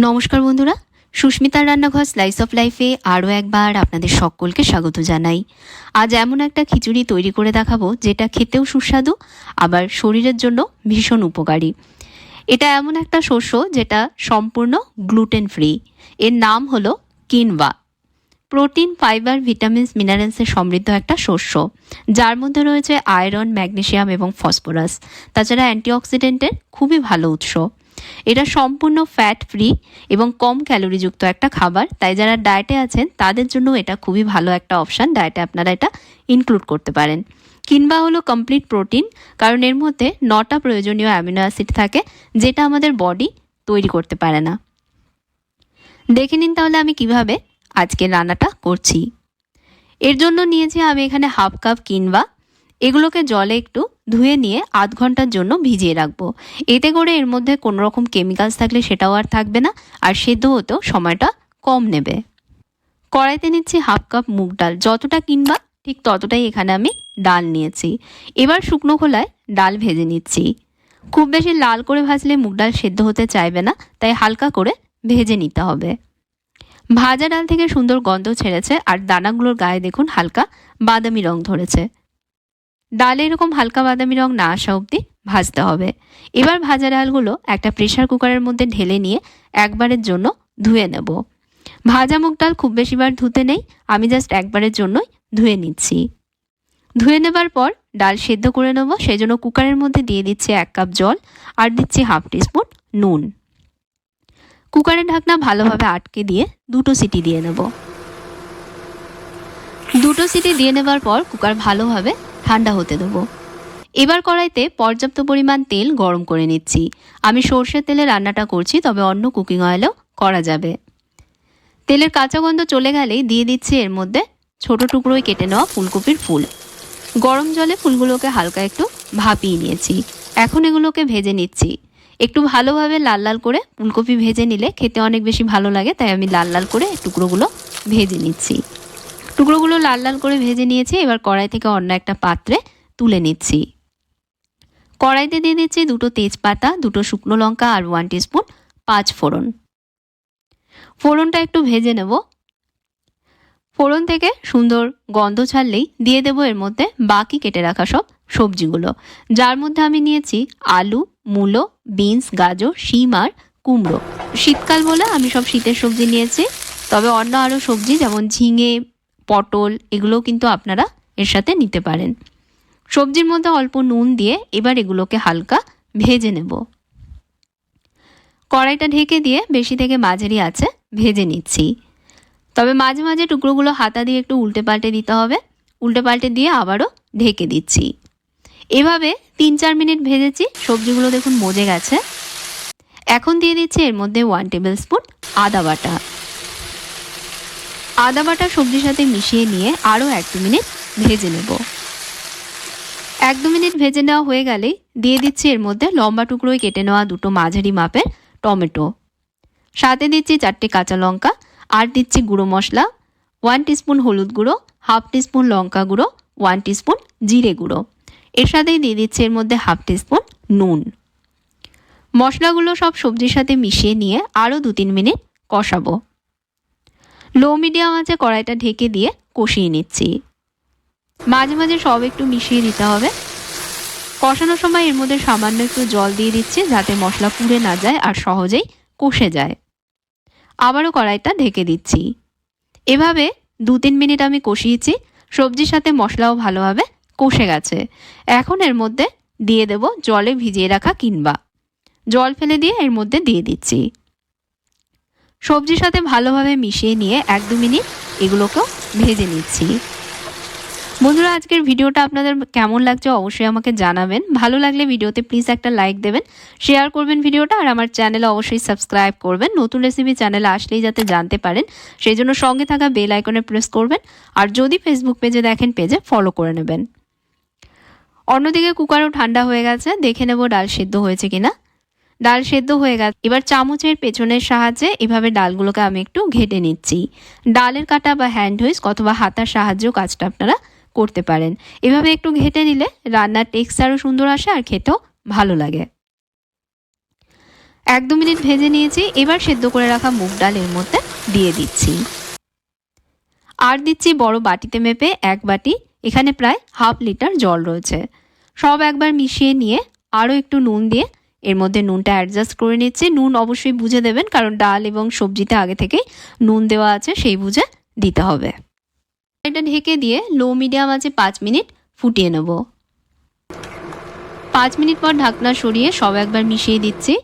নমস্কার বন্ধুরা, সুস্মিতার রান্নাঘর স্লাইস অফ লাইফে আরও একবার আপনাদের সকলকে স্বাগত জানাই। আজ এমন একটা খিচুড়ি তৈরি করে দেখাবো যেটা খেতেও সুস্বাদু, আবার শরীরের জন্য ভীষণ উপকারী। এটা এমন একটা শস্য যেটা সম্পূর্ণ গ্লুটেন ফ্রি। এর নাম হলো কিনওয়া। প্রোটিন, ফাইবার, ভিটামিনস, মিনারেলসে সমৃদ্ধ একটা শস্য, যার মধ্যে রয়েছে আয়রন, ম্যাগনেসিয়াম এবং ফসফরাস। তাছাড়া অ্যান্টিঅক্সিডেন্টের খুবই ভালো উৎস। এটা সম্পূর্ণ ফ্যাট ফ্রি এবং কম ক্যালোরিযুক্ত একটা খাবার, তাই যারা ডায়েটে আছেন তাদের জন্য এটা খুবই ভালো একটা অপশান। ডায়েটে আপনারা এটা ইনক্লুড করতে পারেন। কিনওয়া হলো কমপ্লিট প্রোটিন, কারণ এর মধ্যে 9টা প্রয়োজনীয় অ্যামিনো অ্যাসিড থাকে, যেটা আমাদের বডি তৈরি করতে পারে না। দেখে নিন তাহলে আমি কিভাবে আজকে রান্নাটা করছি। এর জন্য নিয়েছি আমি এখানে হাফ কাপ কিনওয়া। এগুলোকে জলে একটু ধুয়ে নিয়ে আধ ঘন্টার জন্য ভিজিয়ে রাখবো। এতে করে এর মধ্যে কোনো রকম কেমিক্যালস থাকলে সেটাও আর থাকবে না, আর সেদ্ধ হতেও সময়টা কম নেবে। কড়াইতে নিচ্ছি হাফ কাপ মুগ ডাল। যতটা কিনওয়া ঠিক ততটাই এখানে আমি ডাল নিয়েছি। এবার শুকনো খোলায় ডাল ভেজে নিচ্ছি। খুব বেশি লাল করে ভাজলে মুগ ডাল সেদ্ধ হতে চাইবে না, তাই হালকা করে ভেজে নিতে হবে। ভাজা ডাল থেকে সুন্দর গন্ধ ছেড়েছে, আর দানাগুলোর গায়ে দেখুন হালকা বাদামি রং ধরেছে। ডালে এরকম হালকা বাদামি রং না আসা অবধি ভাজতে হবে। এবার ভাজা ডালগুলো একটা প্রেসার কুকারের মধ্যে ঢেলে নিয়ে একবারের জন্য ধুয়ে নেব। ভাজা মুগ ডাল খুব বেশিবার ধুতে নেই, আমি জাস্ট একবারের জন্যই ধুয়ে নিচ্ছি। ধুয়ে নেবার পর ডাল সেদ্ধ করে নেব, সেজন্য কুকারের মধ্যে দিয়ে দিচ্ছি 1 কাপ জল আর দিচ্ছি হাফ টিস্পুন নুন। কুকারের ঢাকনা ভালোভাবে আটকে দিয়ে 2টো সিটি দিয়ে নেব। 2টো সিটি দিয়ে নেবার পর কুকার ভালোভাবে ঠান্ডা হতে দেবো। এবার কড়াইতে পর্যাপ্ত পরিমাণ তেল গরম করে নিচ্ছি। আমি সর্ষের তেলে রান্নাটা করছি, তবে অন্য কুকিং অয়েলেও করা যাবে। তেলের কাঁচা গন্ধ চলে গেলেই দিয়ে দিচ্ছি এর মধ্যে ছোট টুকরোয় কেটে নেওয়া ফুলকপির ফুল। গরম জলে ফুলগুলোকে হালকা একটু ভাপিয়ে নিয়েছি। এখন এগুলোকে ভেজে নিচ্ছি। একটু ভালোভাবে লাল লাল করে ফুলকপি ভেজে নিলে খেতে অনেক বেশি ভালো লাগে, তাই আমি লাল লাল করে টুকরোগুলো ভেজে নিচ্ছি। টুকরোগুলো লাল লাল করে ভেজে নিয়েছি। এবার কড়াই থেকে অন্য একটা পাত্রে তুলে নিচ্ছি। কড়াইতে দিয়ে দিচ্ছি 2টো তেজপাতা, 2টো শুকনো লঙ্কা আর 1 টিস্পুন 5 ফোড়ন। ফোড়নটা একটু ভেজে নেব। ফোড়ন থেকে সুন্দর গন্ধ ছাড়লেই দিয়ে দেবো এর মধ্যে বাকি কেটে রাখা সব সবজিগুলো, যার মধ্যে আমি নিয়েছি আলু, মূলো, বিনস, গাজর, শিম আর কুমড়ো। শীতকাল বলে আমি সব শীতের সবজি নিয়েছি, তবে অন্য আরও সবজি যেমন ঝিঙে, পটল, এগুলোও কিন্তু আপনারা এর সাথে নিতে পারেন। সবজির মধ্যে অল্প নুন দিয়ে এবার এগুলোকে হালকা ভেজে নেব। কড়াইটা ঢেকে দিয়ে বেশি থেকে মাঝারি আঁচে ভেজে নিচ্ছি। তবে মাঝে মাঝে টুকরোগুলো হাতা দিয়ে একটু উল্টে পাল্টে দিতে হবে। উল্টে পাল্টে দিয়ে আবারও ঢেকে দিচ্ছি। এভাবে 3-4 মিনিট ভেজেছি। সবজিগুলো দেখুন মজে গেছে। এখন দিয়ে দিচ্ছি এর মধ্যে 1 টেবিল স্পুন আদা বাটা। আদা বাটা সবজির সাথে মিশিয়ে নিয়ে আরও 1-2 মিনিট ভেজে নেব। 1-2 মিনিট ভেজে নেওয়া হয়ে গেলেই দিয়ে দিচ্ছি এর মধ্যে লম্বা টুকরোয় কেটে নেওয়া 2টো মাঝারি মাপের টমেটো। সাথে দিচ্ছি 4টে কাঁচা লঙ্কা আর দিচ্ছি গুঁড়ো মশলা 1 টিস্পুন হলুদ গুঁড়ো, হাফ টিস্পুন লঙ্কা গুঁড়ো, 1 টিস্পুন জিরে গুঁড়ো। এর সাথেই দিয়ে দিচ্ছি এর মধ্যে হাফ টিস্পুন নুন। মশলাগুলো সব সবজির সাথে মিশিয়ে নিয়ে আরও 2-3 মিনিট কষাবো। লো মিডিয়াম আঁচে কড়াইটা ঢেকে দিয়ে কষিয়ে নিচ্ছি। মাঝে মাঝে সব একটু মিশিয়ে দিতে হবে। কষানোর সময় এর মধ্যে সামান্য একটু জল দিয়ে দিচ্ছি, যাতে মশলা পুড়ে না যায় আর সহজেই কষে যায়। আবারও কড়াইটা ঢেকে দিচ্ছি। এভাবে 2-3 মিনিট আমি কষিয়েছি। সবজির সাথে মশলাও ভালোভাবে কষে গেছে। এখন এর মধ্যে দিয়ে দেব জলে ভিজিয়ে রাখা কিনওয়া। জল ফেলে দিয়ে এর মধ্যে দিয়ে দিচ্ছি। সবজির সাথে ভালোভাবে মিশিয়ে নিয়ে 1-2 মিনিট এগুলোকেও ভেজে নিচ্ছি। বন্ধুরা, আজকের ভিডিওটা আপনাদের কেমন লাগছে অবশ্যই আমাকে জানাবেন। ভালো লাগলে ভিডিওতে প্লিজ একটা লাইক দেবেন, শেয়ার করবেন ভিডিওটা, আর আমার চ্যানেলে অবশ্যই সাবস্ক্রাইব করবেন। নতুন রেসিপি চ্যানেলে আসলেই যাতে জানতে পারেন, সেই জন্য সঙ্গে থাকা বেল আইকনে প্রেস করবেন। আর যদি ফেসবুক পেজে দেখেন, পেজে ফলো করে নেবেন। অন্যদিকে কুকারও ঠান্ডা হয়ে গেছে। দেখে নেব ডাল সেদ্ধ হয়েছে কিনা। ডাল সেদ্ধ হয়ে গেছে। এবার চামচের পেছনের সাহায্যে এভাবে ডালগুলোকে আমি একটু ঘেটে নিচ্ছি। ডালের কাঁটা বা হ্যান্ড হুইস্ক অথবা হাতার সাহায্যেও কাজটা আপনারা করতে পারেন। এভাবে একটু ঘেটে নিলে রান্নার টেক্সচারও সুন্দর আসে আর খেতেও ভালো লাগে। 1-2 মিনিট ভেজে নিয়েছি। এবার সেদ্ধ করে রাখা মুগ ডাল এর মধ্যে দিয়ে দিচ্ছি। আর দিচ্ছি বড় বাটিতে মেপে 1 বাটি, এখানে প্রায় 1/2 লিটার জল রয়েছে। সব একবার মিশিয়ে নিয়ে আরও একটু নুন দিয়ে এর মধ্যে নুনটা অ্যাডজাস্ট করে নিচ্ছি। নুন অবশ্যই বুঝে দেবেন, কারণ ডাল এবং সবজিতে আগে থেকেই নুন দেওয়া আছে, সেই বুঝে দিতে হবে। এটা ঢেকে দিয়ে লো মিডিয়াম আছে 5 মিনিট ফুটিয়ে নেব। 5 মিনিট পর ঢাকনা সরিয়ে সব একবার মিশিয়ে দিচ্ছি।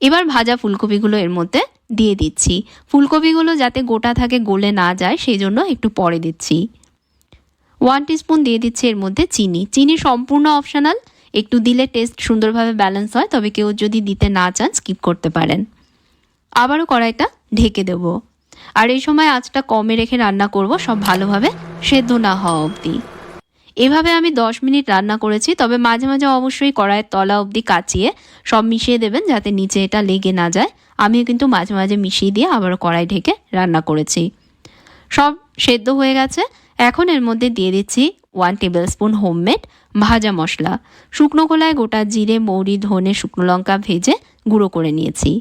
এবার ভাজা ফুলকপিগুলো এর মধ্যে দিয়ে দিচ্ছি। ফুলকপিগুলো যাতে গোটা থাকে, গলে না যায়, সেই জন্য একটু পরে দিচ্ছি। 1 টিস্পুন দিয়ে দিচ্ছি এর মধ্যে চিনি। চিনি সম্পূর্ণ অপশনাল, একটু দিলে টেস্ট সুন্দরভাবে ব্যালেন্স হয়, তবে কেউ যদি দিতে না চান স্কিপ করতে পারেন। আবারও কড়াইটা ঢেকে দেব, আর এই সময় আঁচটা কমে রেখে রান্না করব, সব ভালোভাবে সেদ্ধ না হওয়া অবধি। এভাবে আমি 10 মিনিট রান্না করেছি, তবে মাঝে মাঝে অবশ্যই কড়াইয়ের তলা অবধি কাচিয়ে সব মিশিয়ে দেবেন, যাতে নিচে এটা লেগে না যায়। আমিও কিন্তু মাঝে মাঝে মিশিয়ে দিয়ে আবারও কড়াই ঢেকে রান্না করেছি। সব সেদ্ধ হয়ে গেছে। এখন এর মধ্যে দিয়ে দিচ্ছি 1 টেবিলস্পুন হোমমেড ভাজা মশলা। শুকনো খোলায় গোটা জিরে, মৌরি, ধনে, শুকনো লঙ্কা ভেজে গুঁড়ো করে নিয়েছি।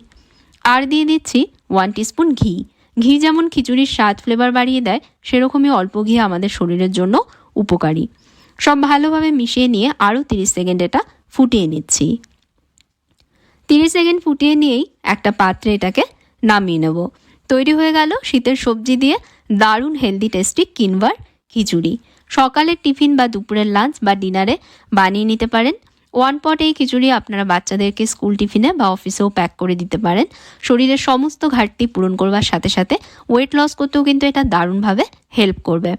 আর দিয়ে দিচ্ছি 1 টিস্পুন ঘি। ঘি যেমন খিচুড়ির স্বাদ ফ্লেভার বাড়িয়ে দেয়, সেরকমই অল্প ঘি আমাদের শরীরের জন্য উপকারী। সব ভালোভাবে মিশিয়ে নিয়ে আরও 30 সেকেন্ড এটা ফুটিয়ে নিচ্ছি। 30 সেকেন্ড ফুটিয়ে নিয়েই একটা পাত্রে এটাকে নামিয়ে নেব। তৈরি হয়ে গেল শীতের সবজি দিয়ে দারুণ হেলদি টেস্টি কিনবার খিচুড়ি। সকালের টিফিন বা দুপুরের লাঞ্চ বা ডিনারে বানিয়ে নিতে পারেন। 1 পট এই খিচুড়ি আপনারা বাচ্চাদেরকে স্কুল টিফিনে বা অফিসেও প্যাক করে দিতে পারেন। শরীরের সমস্ত ঘাটতি পূরণ করবার সাথে সাথে ওয়েট লস করতেও কিন্তু এটা দারুণভাবে হেল্প করবে।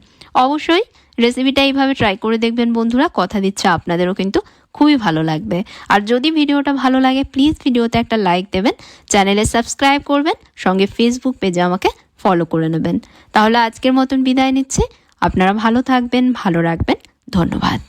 অবশ্যই রেসিপিটা এইভাবে ট্রাই করে দেখবেন বন্ধুরা, কথা দিচ্ছে আপনাদেরও কিন্তু খুবই ভালো লাগবে। আর যদি ভিডিওটা ভালো লাগে প্লিজ ভিডিওতে একটা লাইক দেবেন, চ্যানেলে সাবস্ক্রাইব করবেন, সঙ্গে ফেসবুক পেজে আমাকে ফলো করে নেবেন। তাহলে আজকের মতন বিদায় নিচ্ছি। আপনারা ভালো থাকবেন, ভালো রাখবেন। ধন্যবাদ।